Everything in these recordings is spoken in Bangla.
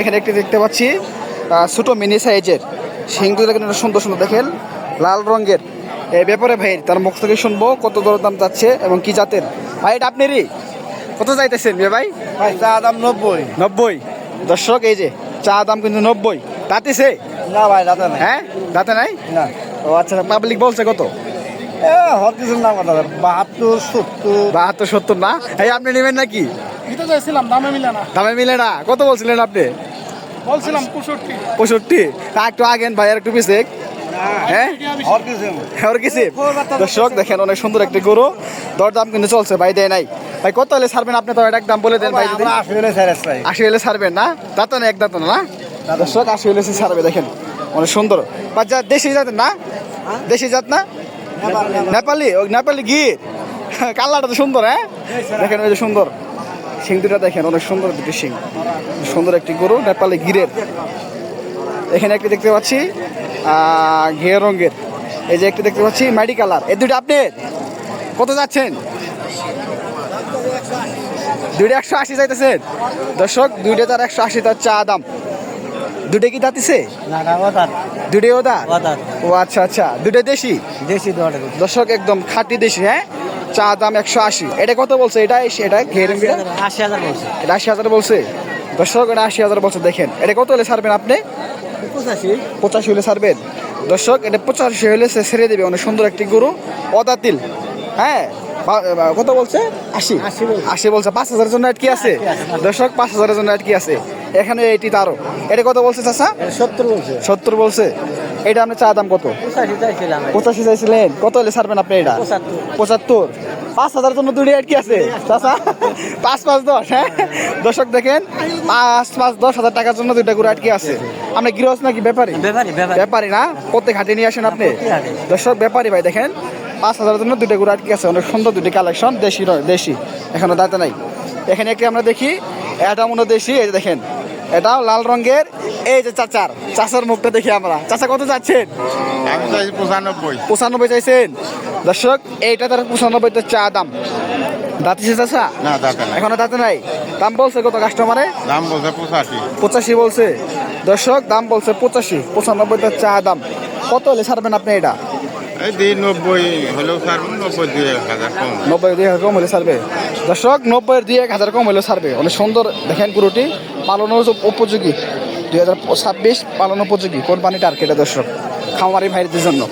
এখানে একটি দেখতে পাচ্ছি ছোট মিনি সাইজের সিংগুলো দেখেন, সুন্দর সুন্দর দেখেন, লাল রঙের। এই ব্যাপারে ভাই তার মুখ থেকে শুনবো কত দর দাম যাচ্ছে এবং কি জাতের। ভাই এটা আপনারই, কত যাইতেছেন ভাই? ভাই চা দাম 90। 90। দর্শক এই যে চা দাম কিন্তু 90। দাঁতিছে? না ভাই দাদা নাই। হ্যাঁ দাঁতে নাই? না। ও আচ্ছা, পাবলিক বলছে কত? হর কিছুর নাম কথা 72 70। 72 70 না? এই আপনি নেবেন নাকি? নিতে চাইছিলাম, দামে মিলে না। দামে মিলে না? কত বলছিলেন আপনি? বলছিলাম 65। 65? একটু আগেন ভাই, আর একটু পিছে। হ্যাঁ হর কিছু আর কিছু। দর্শক দেখেন অনেক সুন্দর একটি গরু, দরদাম কিন্তু চলছে, ভাই দেয় নাই। ভাই কত হলে ছাড়বেন আপনি? তো এক দাম বলে দেন ভাই। যদি 80 হলে ছেড়ে চাই। 80 হলে ছাড়বেন না? দাঁত না, এক দাঁত না? দর্শক 80 হলে ছাড়বে। দেখেন অনেক সুন্দর বাচ্চা, দেশি জাতের না? দেশি জাত না? নেপালি? ওই নেপালি গির কালারটা তো সুন্দর। হ্যাঁ দেখেন ওই যে সুন্দর সিং দুটা দেখেন, অনেক সুন্দর দুটি সিং, সুন্দর একটি গরু নেপালি গিরের। এখানে একটি দেখতে পাচ্ছি ঘিয়ে রঙের, এই যে একটি দেখতে পাচ্ছি মাটি কালার। এই দুটো আপনি কত যাচ্ছেন? দুইটা 180 চাইতেছেন। দর্শক দুইটা তার 180 তার চা দাম। দুটো কি দাঁতিছে? না না ওটা দুটোই ওদা? ওটা ও আচ্ছা আচ্ছা, দুটো দেশি? দেশি দোয়াটা। দর্শক একদম খাঁটি দেশি। হ্যাঁ চা দাম 180। এটা কত বলছে? এটা ঘিয়ে রঙের 80,000 বলছে। এটা 80,000 বলছে। দর্শক এটা 80,000 বলছে। দেখেন এটা কত হলে ছাড়বেন আপনি? 85। 85 হলে ছাড়বেন। দর্শক এটা 85 হলে সে ছেড়ে দেবে। অনেক সুন্দর একটি গরু, অদাতিল। হ্যাঁ কত বলছে? 80। 80 বলছে। 5,000 জন্য কি আছে? দর্শক 5,000 জন্য কি আছে এখানে? এইটি তারও। এটা কত বলছে চাচা? 70 বলছে। 70 বলছে। এটা আপনার চা দাম কত? 85 চাইছিলাম। 85 চাইছিলেন। কত হলে ছাড়বেন আপনি এটা? 75। 5,000 জন্য দুটি কি আছে চাচা? 5 5 10। হ্যাঁ দর্শক দেখেন 5 5 10,000 টাকার জন্য দুইটা গরু আটকে আছে। আপনি গৃহস্থ নাকি ব্যাপারী? ব্যাপারী না? প্রত্যেক হাটে নিয়ে আসেন আপনি? দর্শক ব্যাপারী ভাই। দেখেন 5,000 জন্য দুইটা গরু আটকে আছে। অনেক সুন্দর দুটি কালেকশন, দেশি দেশি, এখনো দাঁতে নাই। এখানে একটি আমরা দেখি, এটা মনে দেশি। এই যে দেখেন এটাও লাল রঙের। এই যে চাচার মুখটা দেখি আমরা। চাচা কত যাচ্ছেন? আমি চাইছি 95। 95 চাইছেন। দর্শক এইটা তার 95 তো চা দাম। দাঁতিছে চাচা? না দাদা না, এখনো দাঁতে নাই। দাম বলছে কত কাস্টমারে? দাম বলছে 85। 85 বলছে। দর্শক দাম বলছে 85। 95 তো চা দাম। কত হলে ছাড়বেন আপনি এটা? এই 90 হলেও ছাড়বো, 90 দিয়ে 1000 কম। 90 2 কম হলে ছাড়বে। দর্শক 90 দিয়ে 1000 কম হলে ছাড়বে। অনেক সুন্দর দেখেন গরুটি, পালনের উপযোগী। 2026 পালন উপযোগী কোরবানি টার্গেটে। দর্শক খামারি ভাইদের জন্য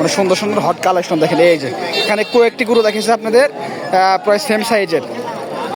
অনেক সুন্দর সুন্দর হট কালেকশন দেখেন। এই যে এখানে কয়েকটি গরু দেখেছে আপনাদের প্রায় সেম সাইজের।